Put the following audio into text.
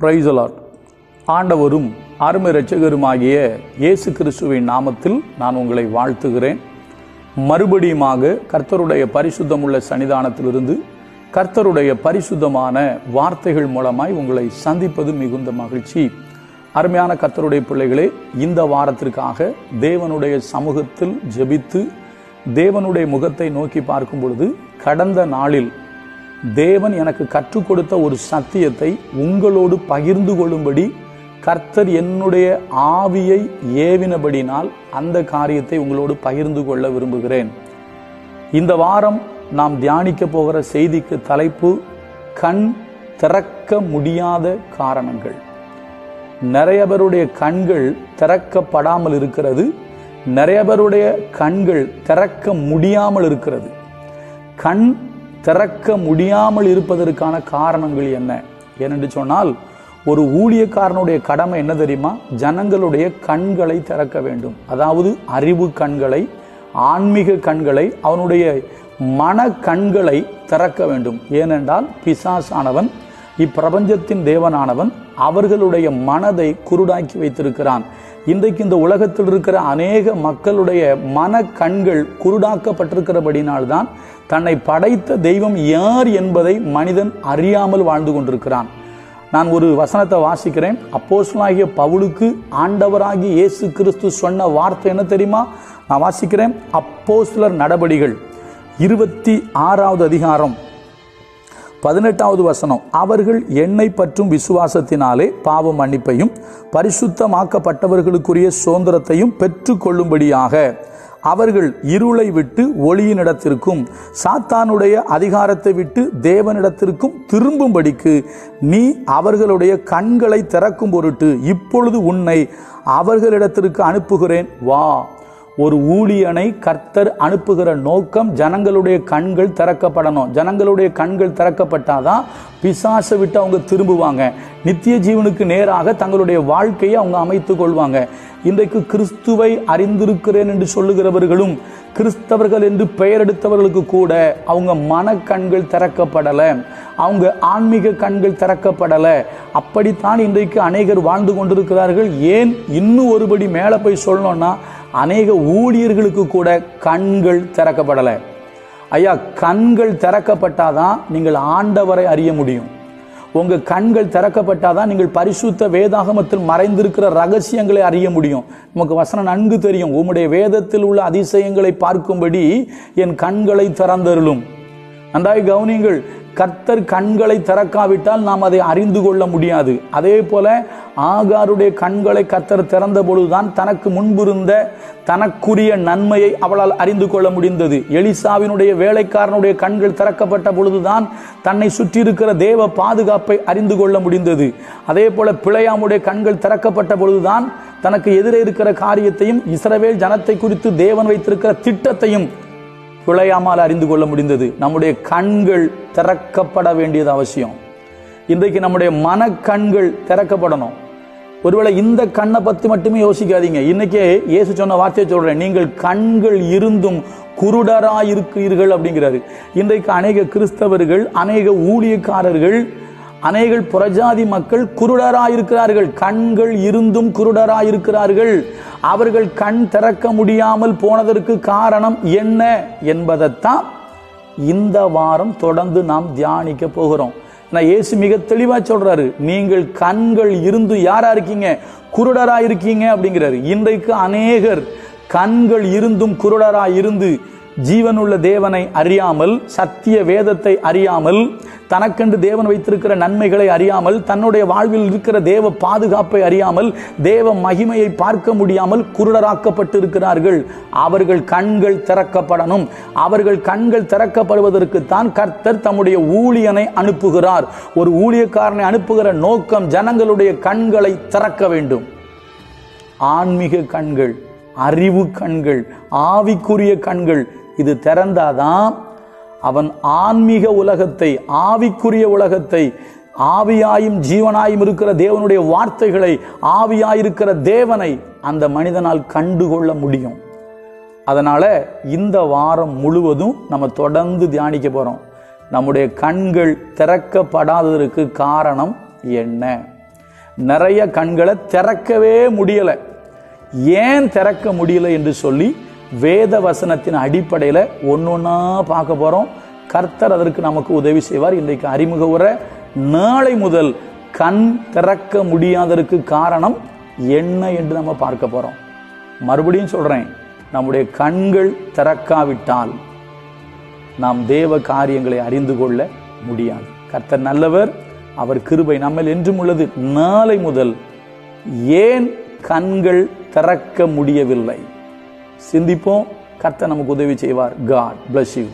Praise the Lord. ஆண்டவரும் அருமை இரட்சகருமாகிய இயேசு கிறிஸ்துவின் நாமத்தில் நான் உங்களை வாழ்த்துகிறேன். மறுபடியுமாக கர்த்தருடைய பரிசுத்தமுள்ள சன்னிதானத்திலிருந்து கர்த்தருடைய பரிசுத்தமான வார்த்தைகள் மூலமாய் உங்களை சந்திப்பது மிகுந்த மகிழ்ச்சி. அருமையான கர்த்தருடைய பிள்ளைகளே, இந்த வாரத்திற்காக தேவனுடைய சமூகத்தில் ஜெபித்து தேவனுடைய முகத்தை நோக்கி பார்க்கும் பொழுது, கடந்த நாளில் தேவன் எனக்கு கற்றுக் கொடுத்த ஒரு சத்தியத்தை உங்களோடு பகிர்ந்து கொள்ளும்படி கர்த்தர் என்னுடைய ஆவியை ஏவினபடினால் அந்த காரியத்தை உங்களோடு பகிர்ந்து கொள்ள விரும்புகிறேன். இந்த வாரம் நாம் தியானிக்க போகிற செய்திக்கு தலைப்பு, கண் திறக்க முடியாத காரணங்கள். நிறைய பேருடைய கண்கள் திறக்கப்படாமல் இருக்கிறது, நிறைய பேருடைய கண்கள் திறக்க முடியாமல் இருக்கிறது. கண் திறக்க முடியாமல் இருப்பதற்கான காரணங்கள் என்ன? ஏனென்று சொன்னால், ஒரு ஊழியக்காரனுடைய கடமை என்ன தெரியுமா? ஜனங்களுடைய கண்களை திறக்க வேண்டும். அதாவது அறிவு கண்களை, ஆன்மீக கண்களை, அவனுடைய மன கண்களை திறக்க வேண்டும். ஏனென்றால் பிசாசானவன், இப்பிரபஞ்சத்தின் தேவனானவன் அவர்களுடைய மனதை குருடாக்கி வைத்திருக்கிறான். இன்றைக்கு இந்த உலகத்தில் இருக்கிற அநேக மக்களுடைய மன கண்கள் குருடாக்கப்பட்டிருக்கிறபடினால்தான் தன்னை படைத்த தெய்வம் யார் என்பதை மனிதன் அறியாமல் வாழ்ந்து கொண்டிருக்கிறான். நான் ஒரு வசனத்தை வாசிக்கிறேன். அப்போஸ்தலனாகிய பவுலுக்கு ஆண்டவராகிய இயேசு கிறிஸ்து சொன்ன வார்த்தை என்ன தெரியுமா? நான் வாசிக்கிறேன். அப்போஸ்தலர் நடபடிகள் 26வது அதிகாரம் 18வது வசனம். அவர்கள் என்னை பற்றும் விசுவாசத்தினாலே பாவ மன்னிப்பையும் பரிசுத்தமாக்கப்பட்டவர்களுக்குரிய சுதந்திரத்தையும் பெற்று கொள்ளும்படியாக அவர்கள் இருளை விட்டு ஒளியினிடத்திற்கும் சாத்தானுடைய அதிகாரத்தை விட்டு தேவனிடத்திற்கும் திரும்பும்படிக்கு நீ அவர்களுடைய கண்களை திறக்கும் பொருட்டு இப்பொழுது உன்னை அவர்களிடத்திற்கு அனுப்புகிறேன், வா. ஒரு ஊழியனை கர்த்தர் அனுப்புகிற நோக்கம் ஜனங்களுடைய கண்கள் திறக்கப்படணும். ஜனங்களுடைய கண்கள் திறக்கப்பட்டாதான் பிசாசை விட்டு அவங்க திரும்புவாங்க, நித்திய ஜீவனுக்கு நேராக தங்களுடைய வாழ்க்கையை அவங்க அமைத்து கொள்வாங்க. இன்றைக்கு கிறிஸ்துவை அறிந்திருக்கிறேன் என்று சொல்லுகிறவர்களும், கிறிஸ்தவர்கள் என்று பெயர் எடுத்தவர்களுக்கு கூட அவங்க மன கண்கள் திறக்கப்படலை, அவங்க ஆன்மீக கண்கள் திறக்கப்படலை. அப்படித்தான் இன்றைக்கு அநேகர் வாழ்ந்து கொண்டிருக்கிறார்கள். ஏன் இன்னும் ஒருபடி மேலே போய் சொல்லணும்னா, அநேக ஊழியர்களுக்கு கூட கண்கள் திறக்கப்படலை. ஐயா, கண்கள் திறக்கப்பட்டாதான் நீங்கள் ஆண்டவரை அறிய முடியும். உங்கள் கண்கள் திறக்கப்பட்டாதான் நீங்கள் பரிசுத்த வேதாகமத்தில் மறைந்திருக்கிற ரகசியங்களை அறிய முடியும். நமக்கு வசனம் நன்கு தெரியும். உம்முடைய வேதத்தில் உள்ள அதிசயங்களை பார்க்கும்படி என் கண்களை திறந்தருளும். நன்றாய் கவனியுங்கள். கர்த்தர் கண்களை திறக்காவிட்டால் நாம் அதை அறிந்து கொள்ள முடியாது. அதே போல ஆகாருடைய கண்களை கர்த்தர் திறந்த பொழுதுதான் தனக்கு முன்பிருந்த தனக்குரிய நன்மையை அவளால் அறிந்து கொள்ள முடிந்தது. எலிசாவினுடைய வேலைக்காரனுடைய கண்கள் திறக்கப்பட்ட பொழுதுதான் தன்னை சுற்றி இருக்கிற தேவ பாதுகாப்பை அறிந்து கொள்ள முடிந்தது. அதே போல பிழையாமுடைய கண்கள் திறக்கப்பட்ட பொழுதுதான் தனக்கு எதிரே இருக்கிற காரியத்தையும் இஸ்ரவேல் ஜனத்தை குறித்து தேவன் வைத்திருக்கிற திட்டத்தையும் பிழையாமல் அறிந்து கொள்ள முடிந்தது. நம்முடைய கண்கள் திறக்கப்பட வேண்டியது அவசியம். இன்றைக்கு நம்முடைய மன கண்கள் திறக்கப்படணும். ஒருவேளை இந்த கண்ணை பற்றி மட்டுமே யோசிக்காதீங்க. இன்னைக்கே இயேசு சொன்ன வார்த்தையை சொல்றேன், நீங்கள் கண்கள் இருந்தும் குருடராயிருக்கிறீர்கள் அப்படிங்கிறாரு. இன்றைக்கு அநேக கிறிஸ்தவர்கள், அநேக ஊழியக்காரர்கள், அநேக புறஜாதி மக்கள் குருடராயிருக்கிறார்கள். கண்கள் இருந்தும் குருடராயிருக்கிறார்கள். அவர்கள் கண் திறக்க முடியாமல் போனதற்கு காரணம் என்ன என்பதைத்தான் இந்த வாரம் தொடர்ந்து நாம் தியானிக்க போகிறோம். இயேசு மிக தெளிவா சொல்றாரு, நீங்கள் கண்கள் இருந்து யாரா இருக்கீங்க? குருடரா இருக்கீங்க அப்படிங்கிறாரு. இன்றைக்கு அநேகர் கண்கள் இருந்தும் குருடரா இருந்து ஜீவனுள்ள தேவனை அறியாமல், சத்திய வேதத்தை அறியாமல், தனக்கென்று தேவன் வைத்திருக்கிற நன்மைகளை அறியாமல், தன்னுடைய வாழ்வில் இருக்கிற தேவ பாதுகாப்பை அறியாமல், தேவ மகிமையை பார்க்க முடியாமல் குருடராக்கப்பட்டிருக்கிறார்கள். அவர்கள் கண்கள் திறக்கப்படணும். அவர்கள் கண்கள் திறக்கப்படுவதற்குத்தான் கர்த்தர் தம்முடைய ஊழியனை அனுப்புகிறார். ஒரு ஊழியக்காரனை அனுப்புகிற நோக்கம் ஜனங்களுடைய கண்களை திறக்க வேண்டும். ஆன்மீக கண்கள், அறிவு கண்கள், ஆவிக்குரிய கண்கள் இது திறந்தாதான் அவன் ஆன்மீக உலகத்தை, ஆவிக்குரிய உலகத்தை, ஆவியாயும் ஜீவனாயும் இருக்கிற தேவனுடைய வார்த்தைகளை, ஆவியாயிருக்கிற தேவனை அந்த மனிதனால் கண்டுகொள்ள முடியும். அதனால இந்த வாரம் முழுவதும் நம்ம தொடர்ந்து தியானிக்க போறோம். நம்முடைய கண்கள் திறக்கப்படாததற்கு காரணம் என்ன? நிறைய கண்களை திறக்கவே முடியலை. ஏன் திறக்க முடியல என்று சொல்லி வேத வசனத்தின் அடிப்படையில் ஒன்னொன்னா பார்க்க போறோம். கர்த்தர் அதற்கு நமக்கு உதவி செய்வார். இன்றைக்கு அறிமுக உரை, நாளை முதல் கண் திறக்க முடியாததற்கு காரணம் என்ன என்று நம்ம பார்க்க போறோம். மறுபடியும் சொல்றேன், நம்முடைய கண்கள் திறக்காவிட்டால் நாம் தேவ காரியங்களை அறிந்து கொள்ள முடியாது. கர்த்தர் நல்லவர், அவர் கிருபை நம்மில் என்றும் உள்ளது. நாளை முதல் ஏன் கண்கள் திறக்க முடியவில்லை சிந்திப்போம். கர்த்தர் நமக்கு உதவி செய்வார். God bless you.